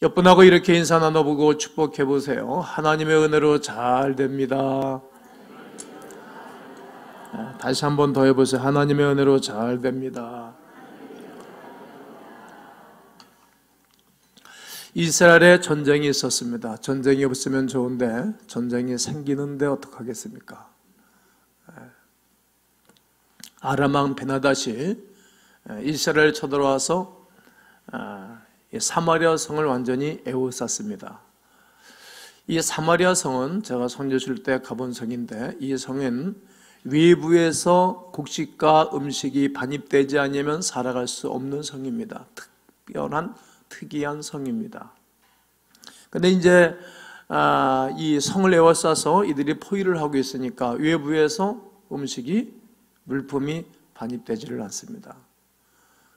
옆 분하고 이렇게 인사 나눠보고 축복해 보세요. 하나님의 은혜로 잘 됩니다. 다시 한 번 더 해보세요. 하나님의 은혜로 잘 됩니다. 이스라엘에 전쟁이 있었습니다. 전쟁이 없으면 좋은데 전쟁이 생기는데 어떡하겠습니까? 아람 왕 베나닷이 이스라엘 쳐들어와서 사마리아 성을 완전히 에워쌌습니다. 이 사마리아 성은 제가 선교실 때 가본 성인데, 이 성은 외부에서 곡식과 음식이 반입되지 않으면 살아갈 수 없는 성입니다. 특이한 성입니다. 근데 이제 이 성을 에워싸서 이들이 포위를 하고 있으니까 외부에서 음식이, 물품이 반입되지를 않습니다.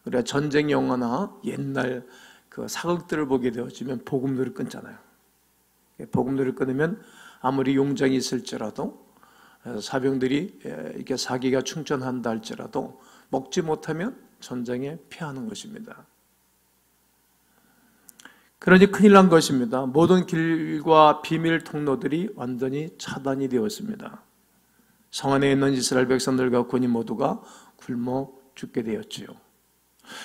그래 전쟁 영화나 옛날 그 사극들을 보게 되어지면 보급로를 끊잖아요. 보급로를 끊으면 아무리 용장이 있을지라도, 사병들이 이렇게 사기가 충천한다 할지라도 먹지 못하면 전쟁에 피하는 것입니다. 그러니 큰일 난 것입니다. 모든 길과 비밀 통로들이 완전히 차단이 되었습니다. 성 안에 있는 이스라엘 백성들과 군인 모두가 굶어 죽게 되었지요.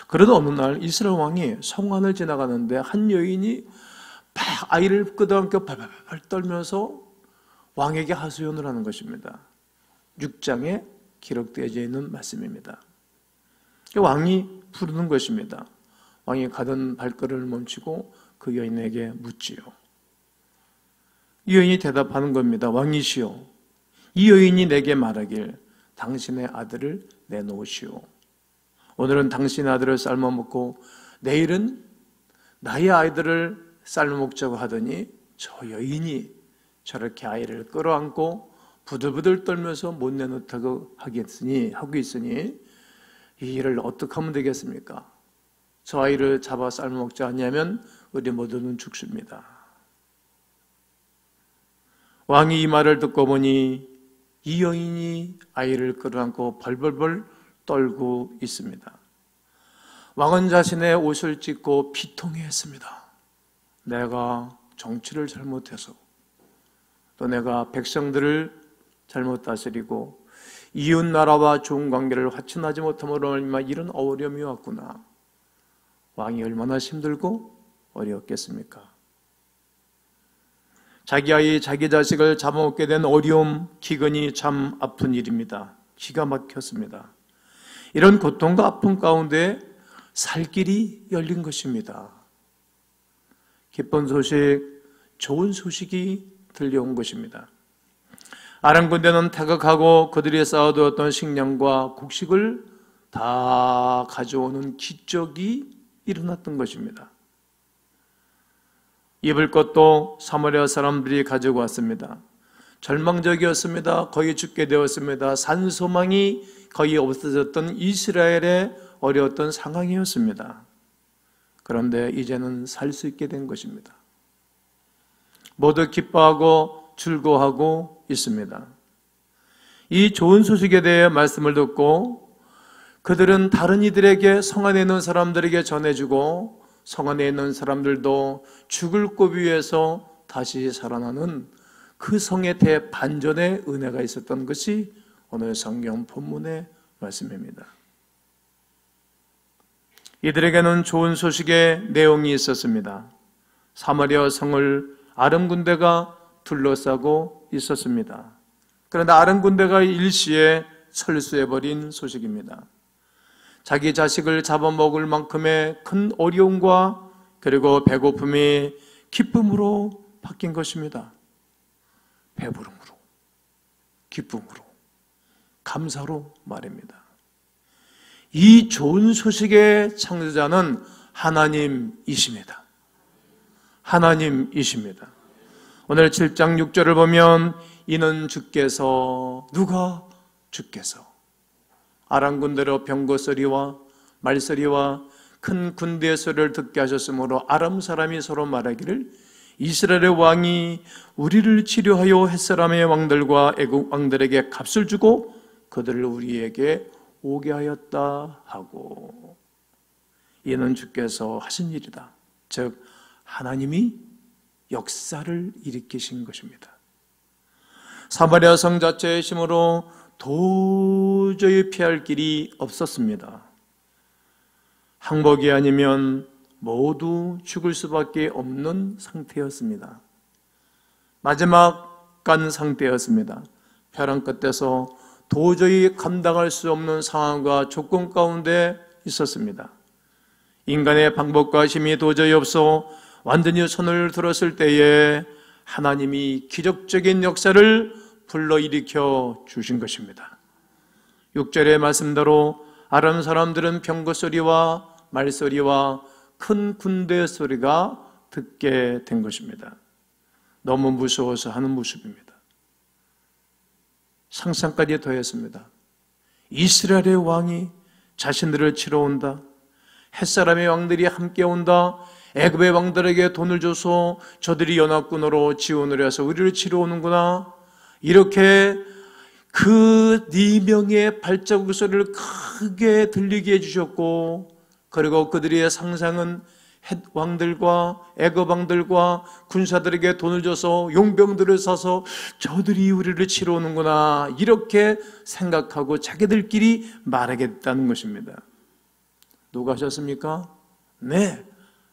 그러던 어느 날 이스라엘 왕이 성 안을 지나가는데 한 여인이 막 아이를 끌어안고 발발발 떨면서 왕에게 하소연을 하는 것입니다. 6장에 기록되어져 있는 말씀입니다. 왕이 부르는 것입니다. 왕이 가던 발걸음을 멈추고 그 여인에게 묻지요. 이 여인이 대답하는 겁니다. 왕이시여, 이 여인이 내게 말하길 당신의 아들을 내놓으시오. 오늘은 당신의 아들을 삶아 먹고 내일은 나의 아이들을 삶아 먹자고 하더니 저 여인이 저렇게 아이를 끌어안고 부들부들 떨면서 못 내놓다고 하고 있으니 이 일을 어떻게 하면 되겠습니까? 저 아이를 잡아 삶아 먹지 않냐면 우리 모두는 죽습니다. 왕이 이 말을 듣고 보니 이 여인이 아이를 끌어안고 벌벌벌 떨고 있습니다. 왕은 자신의 옷을 찢고 비통해했습니다. 내가 정치를 잘못해서, 또 내가 백성들을 잘못 다스리고 이웃 나라와 좋은 관계를 화친하지 못함으로 이런 어려움이 왔구나. 왕이 얼마나 힘들고 어려웠겠습니까? 자기 아이, 자기 자식을 잡아먹게 된 어려움, 기근이 참 아픈 일입니다. 기가 막혔습니다. 이런 고통과 아픔 가운데 살 길이 열린 것입니다. 기쁜 소식, 좋은 소식이 들려온 것입니다. 아람 군대는 타격하고 그들이 쌓아두었던 식량과 곡식을 다 가져오는 기적이 일어났던 것입니다. 입을 것도 사마리아 사람들이 가지고 왔습니다. 절망적이었습니다. 거의 죽게 되었습니다. 산소망이 거의 없어졌던 이스라엘의 어려웠던 상황이었습니다. 그런데 이제는 살 수 있게 된 것입니다. 모두 기뻐하고 즐거워하고 있습니다. 이 좋은 소식에 대해 말씀을 듣고 그들은 다른 이들에게, 성 안에 있는 사람들에게 전해주고 성 안에 있는 사람들도 죽을 고비에서 다시 살아나는 그 성의 대반전의 은혜가 있었던 것이 오늘 성경 본문의 말씀입니다. 이들에게는 좋은 소식의 내용이 있었습니다. 사마리아 성을 아람 군대가 둘러싸고 있었습니다. 그런데 아람 군대가 일시에 철수해버린 소식입니다. 자기 자식을 잡아먹을 만큼의 큰 어려움과 그리고 배고픔이 기쁨으로 바뀐 것입니다. 배부름으로, 기쁨으로, 감사로 말입니다. 이 좋은 소식의 창조자는 하나님이십니다. 하나님이십니다. 오늘 7장 6절을 보면 이는 주께서, 누가? 주께서 아람 군대로 병거 소리와 말소리와 큰 군대의 소리를 듣게 하셨으므로 아람 사람이 서로 말하기를 이스라엘의 왕이 우리를 치료하여 햇사람의 왕들과 애국 왕들에게 값을 주고 그들을 우리에게 오게 하였다 하고, 이는 주께서 하신 일이다. 즉 하나님이 역사를 일으키신 것입니다. 사마리아 성 자체의 힘으로 도저히 피할 길이 없었습니다. 항복이 아니면 모두 죽을 수밖에 없는 상태였습니다. 마지막 간 상태였습니다. 벼랑 끝에서 도저히 감당할 수 없는 상황과 조건 가운데 있었습니다. 인간의 방법과 힘이 도저히 없어 완전히 손을 들었을 때에 하나님이 기적적인 역사를 불러일으켜 주신 것입니다. 6절의 말씀대로 아람 사람들은 병거 소리와 말소리와 큰 군대 소리가 듣게 된 것입니다. 너무 무서워서 하는 모습입니다. 상상까지 더했습니다. 이스라엘의 왕이 자신들을 치러 온다. 햇사람의 왕들이 함께 온다. 애굽의 왕들에게 돈을 줘서 저들이 연합군으로 지원을 해서 우리를 치러 오는구나. 이렇게 그 4명의 발자국 소리를 크게 들리게 해주셨고, 그리고 그들의 상상은 헷 왕들과 애굽 왕들과 군사들에게 돈을 줘서 용병들을 사서 저들이 우리를 치러 오는구나, 이렇게 생각하고 자기들끼리 말하겠다는 것입니다. 누가 하셨습니까? 네,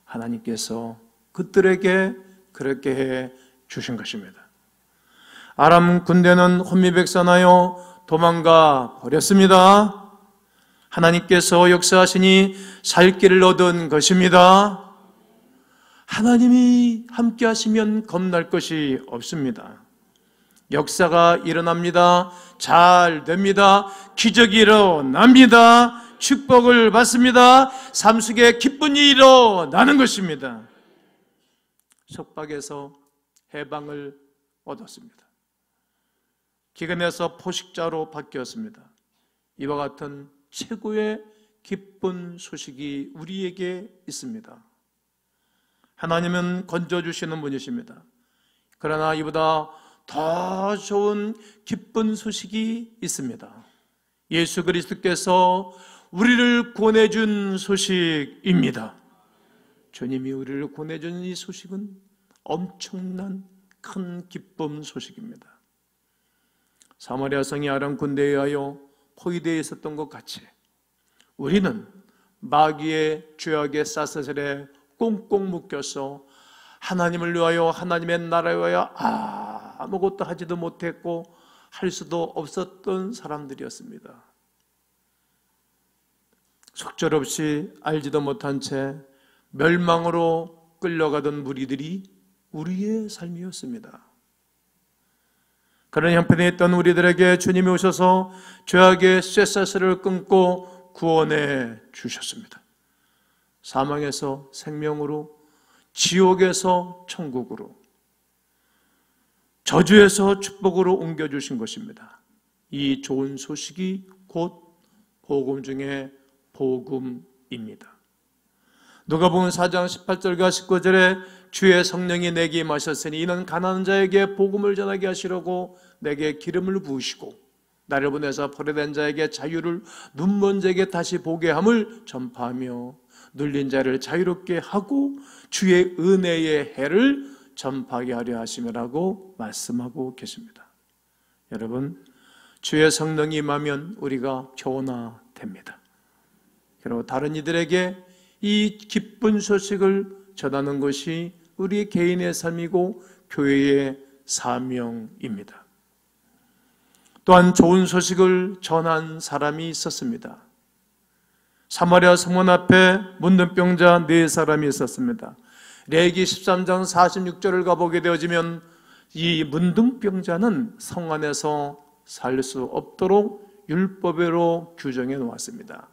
하나님께서 그들에게 그렇게 해 주신 것입니다. 아람 군대는 혼미백산하여 도망가 버렸습니다. 하나님께서 역사하시니 살 길을 얻은 것입니다. 하나님이 함께 하시면 겁날 것이 없습니다. 역사가 일어납니다. 잘 됩니다. 기적이 일어납니다. 축복을 받습니다. 삶 속에 기쁜 일이 일어나는 것입니다. 속박에서 해방을 얻었습니다. 기근에서 포식자로 바뀌었습니다. 이와 같은 최고의 기쁜 소식이 우리에게 있습니다. 하나님은 건져주시는 분이십니다. 그러나 이보다 더 좋은 기쁜 소식이 있습니다. 예수 그리스도께서 우리를 구원해준 소식입니다. 주님이 우리를 구원해준 이 소식은 엄청난 큰 기쁨 소식입니다. 사마리아 성이 아람 군대에 의하여 포위되어 있었던 것 같이 우리는 마귀의 죄악의 사슬에 꽁꽁 묶여서 하나님을 위하여, 하나님의 나라를 위하여 아무것도 하지도 못했고 할 수도 없었던 사람들이었습니다. 속절없이 알지도 못한 채 멸망으로 끌려가던 무리들이 우리의 삶이었습니다. 그런 형편에 있던 우리들에게 주님이 오셔서 죄악의 쇠사슬을 끊고 구원해 주셨습니다. 사망에서 생명으로, 지옥에서 천국으로, 저주에서 축복으로 옮겨주신 것입니다. 이 좋은 소식이 곧 복음 중에 복음입니다. 누가복음 4장 18절과 19절에 주의 성령이 내게 임하셨으니 이는 가난한 자에게 복음을 전하게 하시려고 내게 기름을 부으시고 나를 보내서 포로된 자에게 자유를, 눈먼 자에게 다시 보게 함을 전파하며 눌린 자를 자유롭게 하고 주의 은혜의 해를 전파하게 하려 하심이라고 말씀하고 계십니다. 여러분, 주의 성령이 임하면 우리가 교훈화됩니다. 그리고 다른 이들에게 이 기쁜 소식을 전하는 것이 우리 개인의 삶이고 교회의 사명입니다. 또한 좋은 소식을 전한 사람이 있었습니다. 사마리아 성문 앞에 문둥병자 4사람이 있었습니다. 레위기 13장 46절을 가보게 되어지면 이 문둥병자는 성 안에서 살 수 없도록 율법으로 규정해 놓았습니다.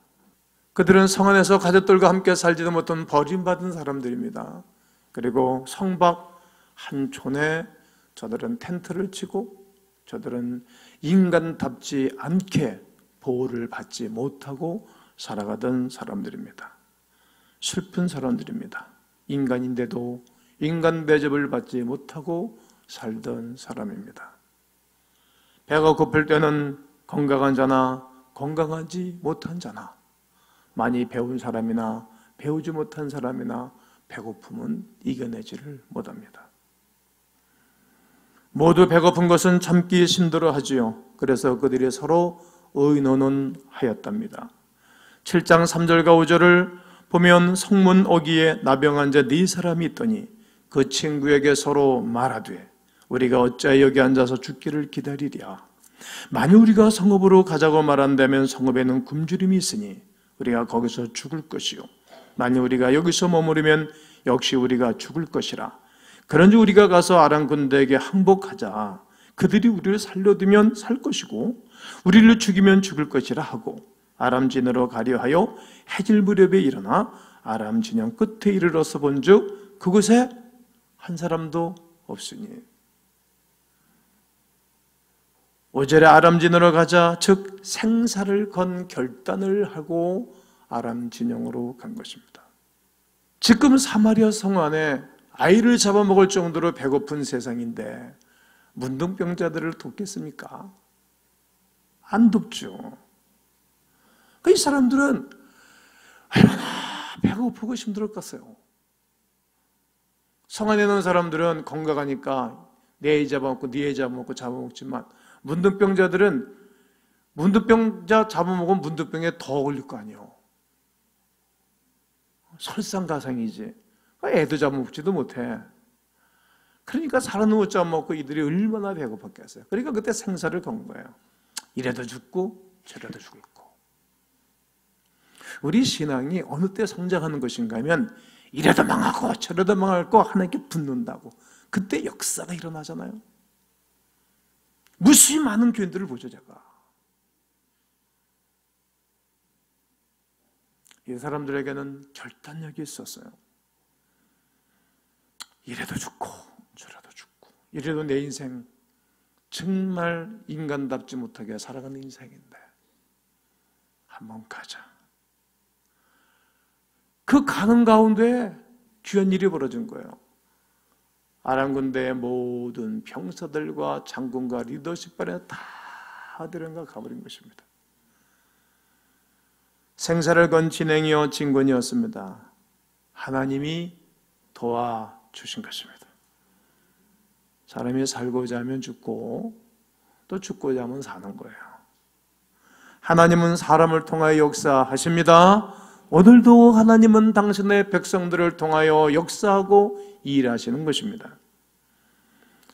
그들은 성 안에서 가족들과 함께 살지도 못한 버림받은 사람들입니다. 그리고 성 밖 한 촌에 저들은 텐트를 치고 저들은 인간답지 않게 보호를 받지 못하고 살아가던 사람들입니다. 슬픈 사람들입니다. 인간인데도 인간 대접을 받지 못하고 살던 사람입니다. 배가 고플 때는 건강한 자나 건강하지 못한 자나, 많이 배운 사람이나 배우지 못한 사람이나 배고픔은 이겨내지를 못합니다. 모두 배고픈 것은 참기 힘들어하지요. 그래서 그들이 서로 의논하였답니다. 7장 3절과 5절을 보면 성문 어귀에 나병한 자 4사람이 있더니 그 친구에게 서로 말하되 우리가 어찌하여 여기 앉아서 죽기를 기다리랴. 만일 우리가 성읍으로 가자고 말한다면 성읍에는 굶주림이 있으니 우리가 거기서 죽을 것이요, 만일 우리가 여기서 머무르면 역시 우리가 죽을 것이라. 그런즉 우리가 가서 아람 군대에게 항복하자. 그들이 우리를 살려두면 살 것이고 우리를 죽이면 죽을 것이라 하고 아람 진으로 가려 하여 해질 무렵에 일어나 아람 진영 끝에 이르러서 본즉 그곳에 한 사람도 없으니. 5절에 아람 진으로 가자, 즉 생사를 건 결단을 하고 아람 진영으로 간 것입니다. 지금 사마리아 성 안에 아이를 잡아먹을 정도로 배고픈 세상인데 문둥병자들을 돕겠습니까? 안 돕죠. 이 사람들은 얼마나 배고프고 힘들었겠어요. 성 안에 있는 사람들은 건강하니까 내 애 잡아먹고 네 애 잡아먹고 잡아먹지만 문둥병자들은 문둥병자 잡아먹으면 문둥병에 더 걸릴 거 아니에요. 설상가상이지. 애도 잡아먹지도 못해. 그러니까 사람도 못 잡아먹고 이들이 얼마나 배고팠겠어요. 그러니까 그때 생사를 건 거예요. 이래도 죽고 저래도 죽을 거. 우리 신앙이 어느 때 성장하는 것인가 하면 이래도 망하고 저래도 망할 거 하나님께 붙는다고. 그때 역사가 일어나잖아요. 무수히 많은 교인들을 보죠, 제가. 이 사람들에게는 결단력이 있었어요. 이래도 죽고 저래도 죽고 이래도 내 인생 정말 인간답지 못하게 살아가는 인생인데 한번 가자. 그 가는 가운데 귀한 일이 벌어진 거예요. 아람 군대의 모든 병사들과 장군과 리더십반에 다 들어가 가버린 것입니다. 생사를 건 진행이요 진군이었습니다. 하나님이 도와주신 것입니다. 사람이 살고자 하면 죽고 또 죽고자 하면 사는 거예요. 하나님은 사람을 통하여 역사하십니다. 오늘도 하나님은 당신의 백성들을 통하여 역사하고 일하시는 것입니다.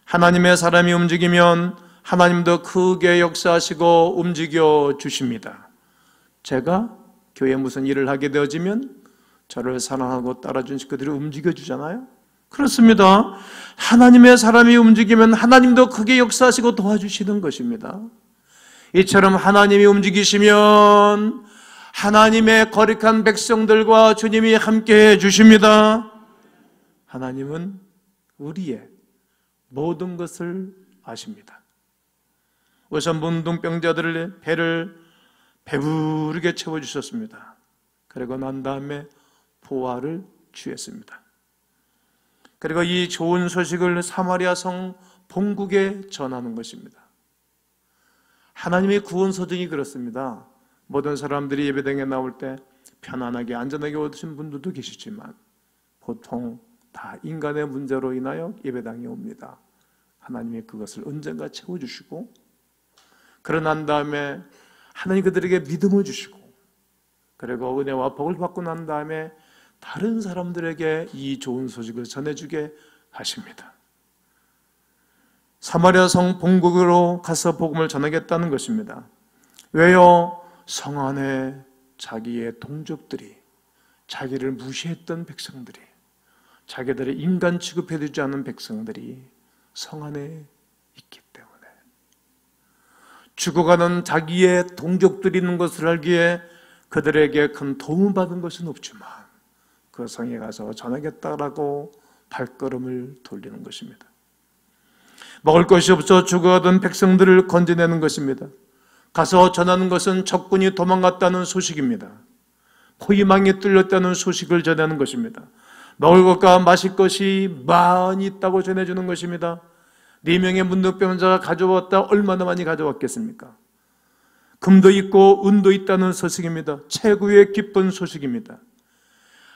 하나님의 사람이 움직이면 하나님도 크게 역사하시고 움직여 주십니다. 제가 교회에 무슨 일을 하게 되어지면 저를 사랑하고 따라준 식구들이 움직여 주잖아요. 그렇습니다. 하나님의 사람이 움직이면 하나님도 크게 역사하시고 도와주시는 것입니다. 이처럼 하나님이 움직이시면 하나님의 거룩한 백성들과 주님이 함께해 주십니다. 하나님은 우리의 모든 것을 아십니다. 우선 문둥병자들의 배를 배부르게 채워주셨습니다. 그리고 난 다음에 보화를 취했습니다. 그리고 이 좋은 소식을 사마리아 성 본국에 전하는 것입니다. 하나님의 구원 소정이 그렇습니다. 모든 사람들이 예배당에 나올 때 편안하게 안전하게 오신 분들도 계시지만 보통 다 인간의 문제로 인하여 예배당에 옵니다. 하나님이 그것을 언젠가 채워주시고 그러고 난 다음에 하나님 그들에게 믿음을 주시고 그리고 은혜와 복을 받고 난 다음에 다른 사람들에게 이 좋은 소식을 전해주게 하십니다. 사마리아 성 본국으로 가서 복음을 전하겠다는 것입니다. 왜요? 성 안에 자기의 동족들이, 자기를 무시했던 백성들이, 자기들의 인간 취급해주지 않은 백성들이 성 안에 있기 때문에 죽어가는 자기의 동족들이 있는 것을 알기에 그들에게 큰 도움을 받은 것은 없지만 그 성에 가서 전하겠다라고 발걸음을 돌리는 것입니다. 먹을 것이 없어 죽어가던 백성들을 건져내는 것입니다. 가서 전하는 것은 적군이 도망갔다는 소식입니다. 포위망이 뚫렸다는 소식을 전하는 것입니다. 먹을 것과 마실 것이 많이 있다고 전해주는 것입니다. 4명의 문둥병자가 가져왔다 얼마나 많이 가져왔겠습니까? 금도 있고 은도 있다는 소식입니다. 최고의 기쁜 소식입니다.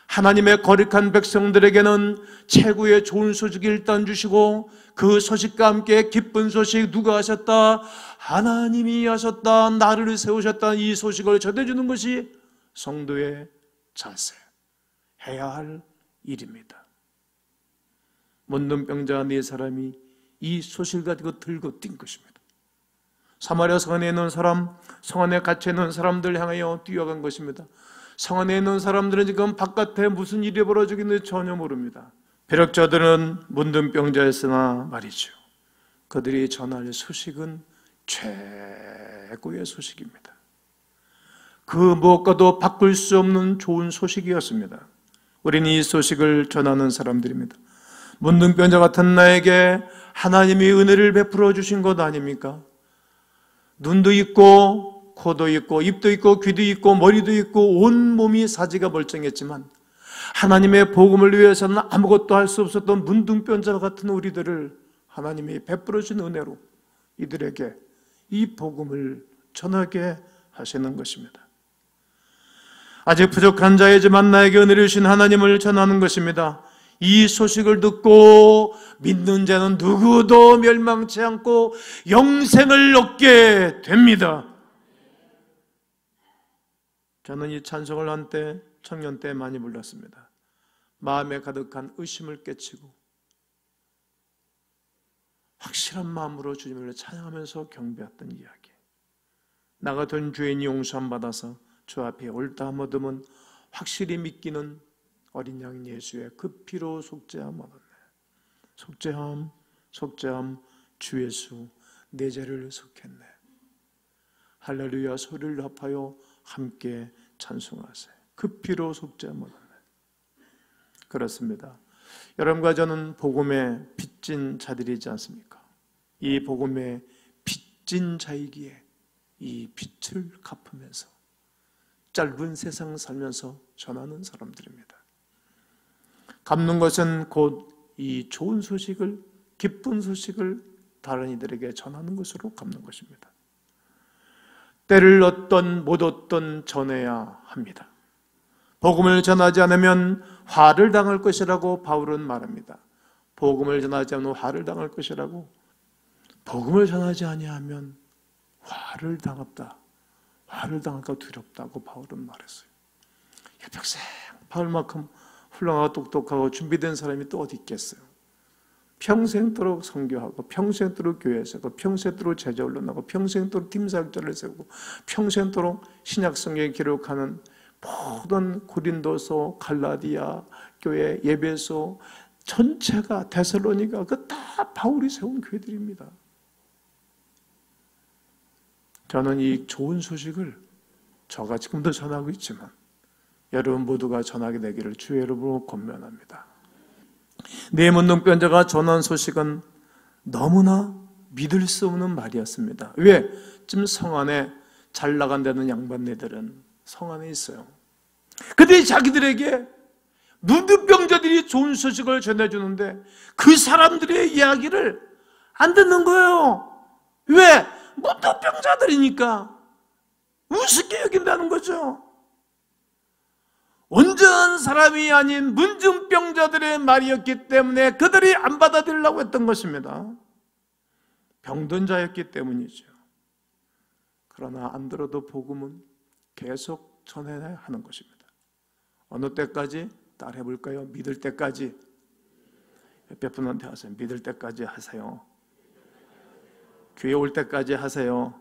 하나님의 거룩한 백성들에게는 최고의 좋은 소식을 일단 주시고 그 소식과 함께 기쁜 소식, 누가 하셨다? 하나님이 하셨다, 나를 세우셨다, 이 소식을 전해주는 것이 성도의 자세, 해야 할 일입니다. 문둥병자 네 사람이 이 소식을 가지고 들고 뛴 것입니다. 사마리아 성 안에 있는 사람, 성 안에 갇혀 있는 사람들 향하여 뛰어간 것입니다. 성 안에 있는 사람들은 지금 바깥에 무슨 일이 벌어지고 있는지 전혀 모릅니다. 비록 저들은 문둥병자였으나 말이죠, 그들이 전할 소식은 최고의 소식입니다. 그 무엇과도 바꿀 수 없는 좋은 소식이었습니다. 우리는 이 소식을 전하는 사람들입니다. 문둥병자 같은 나에게 하나님이 은혜를 베풀어 주신 것 아닙니까? 눈도 있고 코도 있고 입도 있고 귀도 있고 머리도 있고 온 몸이 사지가 멀쩡했지만 하나님의 복음을 위해서는 아무것도 할 수 없었던 문둥병자 같은 우리들을 하나님이 베풀어 주신 은혜로 이들에게 이 복음을 전하게 하시는 것입니다. 아직 부족한 자이지만 나에게 은혜를 주신 하나님을 전하는 것입니다. 이 소식을 듣고 믿는 자는 누구도 멸망치 않고 영생을 얻게 됩니다. 저는 이 찬송을 한때 청년 때 많이 불렀습니다. 마음에 가득한 의심을 깨치고 확실한 마음으로 주님을 찬양하면서 경배했던 이야기. 나 같은 죄인이 용서함 받아서 주 앞에 옳다 얻음은 확실히 믿기는 어린 양 예수의 그 피로 속죄함 얻었네. 속죄함 주 예수 내 죄를 속했네. 할렐루야 소리를 합하여 함께 찬송하세요. 그 피로 속죄함 얻었네. 그렇습니다. 여러분과 저는 복음에 빚진 자들이지 않습니까? 이 복음에 빚진 자이기에 이 빚을 갚으면서 짧은 세상 살면서 전하는 사람들입니다. 갚는 것은 곧 이 좋은 소식을, 기쁜 소식을 다른 이들에게 전하는 것으로 갚는 것입니다. 때를 얻던 못 얻던 전해야 합니다. 복음을 전하지 않으면 화를 당할 것이라고 바울은 말합니다. 복음을 전하지 않으면 화를 당할 것이라고. 복음을 전하지 아니하면 화를 당할까 두렵다고 바울은 말했어요. 평생 바울만큼 훌륭하고 똑똑하고 준비된 사람이 또 어디 있겠어요? 평생도록 선교하고 평생도록 교회 세우고 평생도록 제자 훈련하고 평생도록 팀사역자를 세우고 평생도록 신약성경에 기록하는 모든 고린도서, 갈라디아 교회, 예배소 전체가 데살로니가 그 다 바울이 세운 교회들입니다. 저는 이 좋은 소식을 저가 지금도 전하고 있지만 여러분 모두가 전하게 되기를 주의 이름으로 권면합니다. 네 문둥병자가 전한 소식은 너무나 믿을 수 없는 말이었습니다. 왜? 지금 성 안에 잘 나간다는 양반네들은 성 안에 있어요. 근데 자기들에게 문둥병자들이 좋은 소식을 전해주는데 그 사람들의 이야기를 안 듣는 거예요. 왜? 문둥병자들이니까 우습게 여긴다는 거죠. 온전한 사람이 아닌 문둥병자들의 말이었기 때문에 그들이 안 받아들이려고 했던 것입니다. 병든 자였기 때문이죠. 그러나 안 들어도 복음은 계속 전해야 하는 것입니다. 어느 때까지? 따라해볼까요? 믿을 때까지. 옆에 분한테 하세요. 믿을 때까지 하세요. 교회 올 때까지 하세요.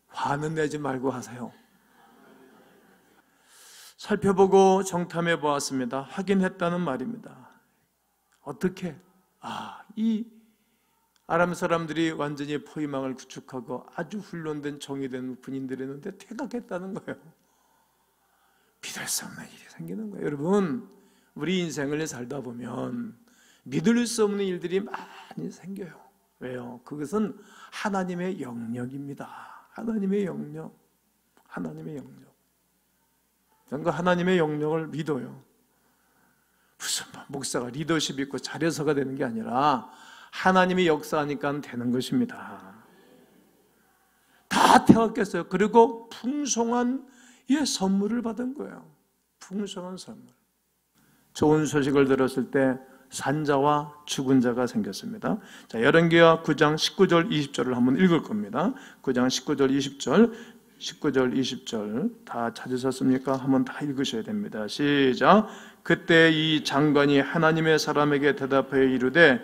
화는 내지 말고 하세요. 살펴보고 정탐해 보았습니다. 확인했다는 말입니다. 어떻게? 이 아람 사람들이 완전히 포위망을 구축하고 아주 훈련된 정의된 군인들이었는데 퇴각했다는 거예요. 믿을 수 없는 일이 생기는 거예요. 여러분, 우리 인생을 살다 보면 믿을 수 없는 일들이 많이 생겨요. 왜요? 그것은 하나님의 영역입니다. 하나님의 영역. 저는 그 하나님의 영역을 믿어요. 무슨 목사가 리더십 있고 잘해서가 되는 게 아니라 하나님이 역사하니까 되는 것입니다. 다 태웠겠어요. 그리고 풍성한 예, 선물을 받은 거예요. 풍성한 선물. 좋은 소식을 들었을 때 산자와 죽은 자가 생겼습니다. 자, 열왕기하 9장 19절 20절을 한번 읽을 겁니다. 9장 19절 20절 19절 20절 다 찾으셨습니까? 한번 다 읽으셔야 됩니다. 시작. 그때 이 장관이 하나님의 사람에게 대답하여 이르되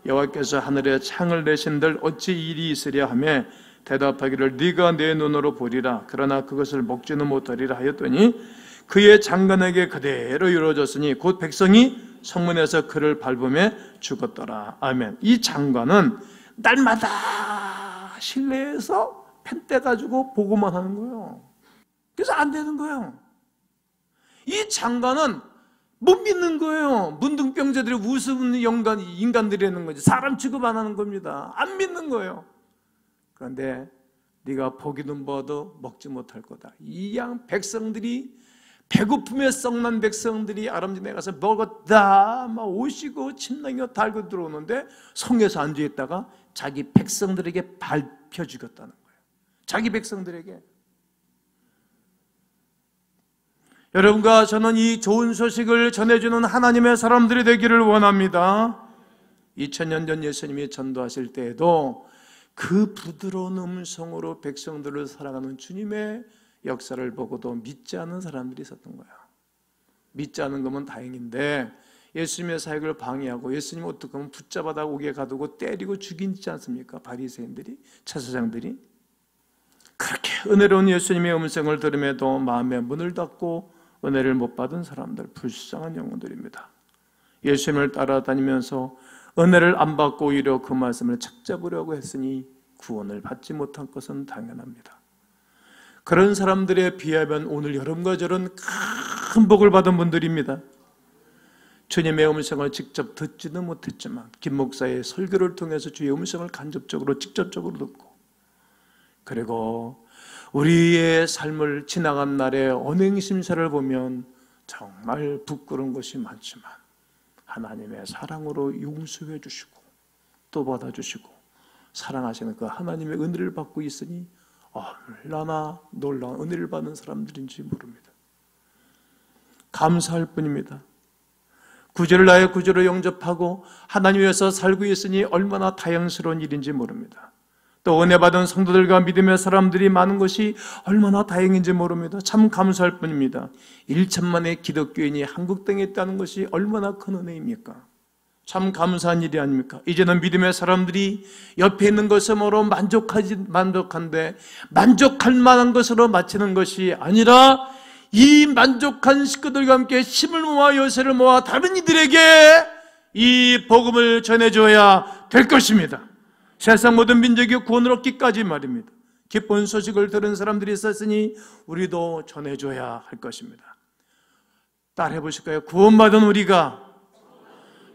여호와께서 하늘에 창을 내신들 어찌 일이 있으랴 하며 대답하기를 네가 내 눈으로 보리라 그러나 그것을 먹지는 못하리라 하였더니 그의 장관에게 그대로 이루어졌으니 곧 백성이 성문에서 그를 밟으며 죽었더라. 아멘. 이 장관은 날마다 실내에서 펜 떼가지고 보고만 하는 거예요. 그래서 안 되는 거예요. 이 장관은 못 믿는 거예요. 문둥병자들이 우스운 인간들이라는 거지. 사람 취급 안 하는 겁니다. 안 믿는 거예요. 그런데 네가 보기는 봐도 먹지 못할 거다. 이 양 백성들이 배고픔에 썩난 백성들이 아람집에 가서 먹었다 막 오시고 침낭이 달고 들어오는데 성에서 앉아있다가 자기 백성들에게 밟혀 죽였다는 거예요. 자기 백성들에게. 여러분과 저는 이 좋은 소식을 전해주는 하나님의 사람들이 되기를 원합니다. 2000년 전 예수님이 전도하실 때에도 그 부드러운 음성으로 백성들을 사랑하는 주님의 역사를 보고도 믿지 않는 사람들이 있었던 거예요. 믿지 않는 거면 다행인데 예수님의 사역을 방해하고 예수님 어떻게 하면 붙잡아다 옥에 가두고 때리고 죽이지 않습니까? 바리새인들이, 제사장들이. 그렇게 은혜로운 예수님의 음성을 들음에도 마음의 문을 닫고 은혜를 못 받은 사람들, 불쌍한 영혼들입니다. 예수님을 따라다니면서 은혜를 안 받고 오히려 그 말씀을 착잡으려고 했으니 구원을 받지 못한 것은 당연합니다. 그런 사람들에 비하면 오늘 여러분과 저는 큰 복을 받은 분들입니다. 주님의 음성을 직접 듣지는 못했지만 김 목사의 설교를 통해서 주의 음성을 간접적으로 직접적으로 듣고 그리고 우리의 삶을 지나간 날의 언행심사를 보면 정말 부끄러운 것이 많지만 하나님의 사랑으로 용서해 주시고 또 받아주시고 사랑하시는 그 하나님의 은혜를 받고 있으니 얼마나 놀라운 은혜를 받는 사람들인지 모릅니다. 감사할 뿐입니다. 구주를 나의 구주로 영접하고 하나님 위해서 살고 있으니 얼마나 다행스러운 일인지 모릅니다. 또 은혜 받은 성도들과 믿음의 사람들이 많은 것이 얼마나 다행인지 모릅니다. 참 감사할 뿐입니다. 1천만의 기독교인이 한국 땅에 있다는 것이 얼마나 큰 은혜입니까? 참 감사한 일이 아닙니까? 이제는 믿음의 사람들이 옆에 있는 것으로 만족한데 만족할 만한 것으로 마치는 것이 아니라 이 만족한 식구들과 함께 힘을 모아 요새를 모아 다른 이들에게 이 복음을 전해줘야 될 것입니다. 세상 모든 민족이 구원을 얻기까지 말입니다. 기쁜 소식을 들은 사람들이 있었으니 우리도 전해줘야 할 것입니다. 따라해 보실까요? 구원받은 우리가,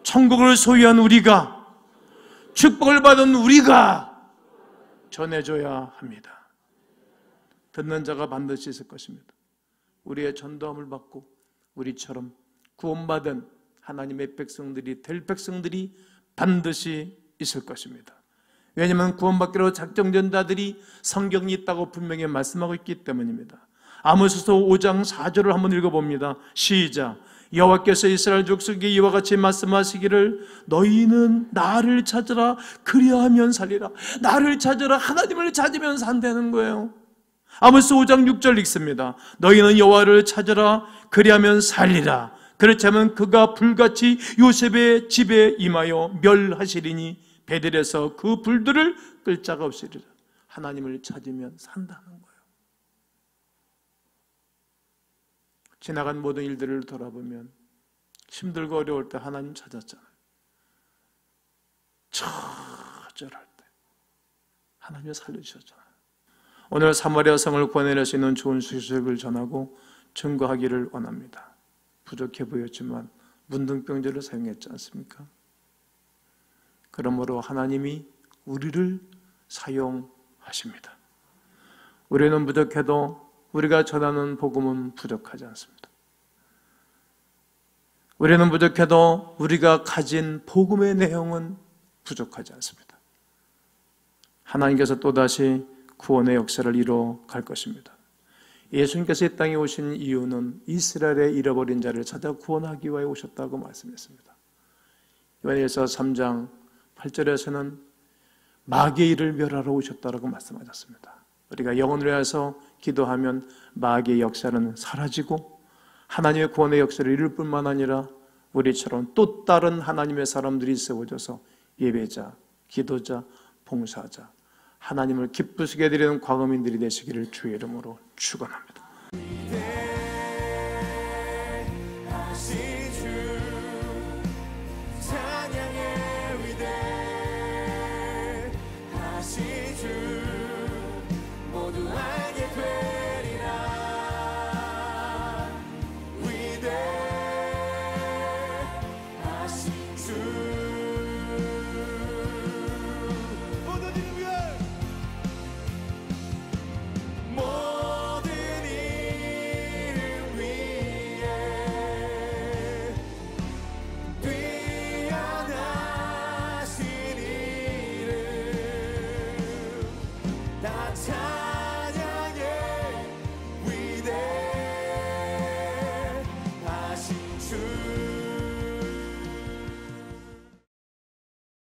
천국을 소유한 우리가, 축복을 받은 우리가 전해줘야 합니다. 듣는 자가 반드시 있을 것입니다. 우리의 전도함을 받고 우리처럼 구원받은 하나님의 백성들이 될 백성들이 반드시 있을 것입니다. 왜냐하면 구원받기로 작정된 자들이 성경이 있다고 분명히 말씀하고 있기 때문입니다. 아모스서 5장 4절을 한번 읽어봅니다. 시작. 여호와께서 이스라엘 족속에게 이와 같이 말씀하시기를 너희는 나를 찾으라 그리하면 살리라. 나를 찾으라, 하나님을 찾으면 산다는 거예요. 아모스 5장 6절 읽습니다. 너희는 여호와를 찾으라 그리하면 살리라. 그렇지 않으면 그가 불같이 요셉의 집에 임하여 멸하시리니 베델에서 그 불들을 끌 자가 없으리라. 하나님을 찾으면 산다는 거예요. 지나간 모든 일들을 돌아보면 힘들고 어려울 때 하나님 찾았잖아요. 처절할 때 하나님을 살려주셨잖아요. 오늘 사마리아 성을 구원해낼 수 있는 좋은 소식을 전하고 증거하기를 원합니다. 부족해 보였지만 문둥병자를 사용했지 않습니까? 그러므로 하나님이 우리를 사용하십니다. 우리는 부족해도 우리가 전하는 복음은 부족하지 않습니다. 우리는 부족해도 우리가 가진 복음의 내용은 부족하지 않습니다. 하나님께서 또다시 구원의 역사를 이루어 갈 것입니다. 예수님께서 이 땅에 오신 이유는 이스라엘의 잃어버린 자를 찾아 구원하기 위하여 오셨다고 말씀했습니다. 요한일서 3장 8절에서는 마귀의 일을 멸하러 오셨다고 말씀하셨습니다. 우리가 영혼을 위해서 기도하면 마귀의 역사는 사라지고 하나님의 구원의 역사를 이룰 뿐만 아니라 우리처럼 또 다른 하나님의 사람들이 세워져서 예배자, 기도자, 봉사자, 하나님을 기쁘시게 드리는 과거민들이 되시기를 주의 이름으로 축원합니다.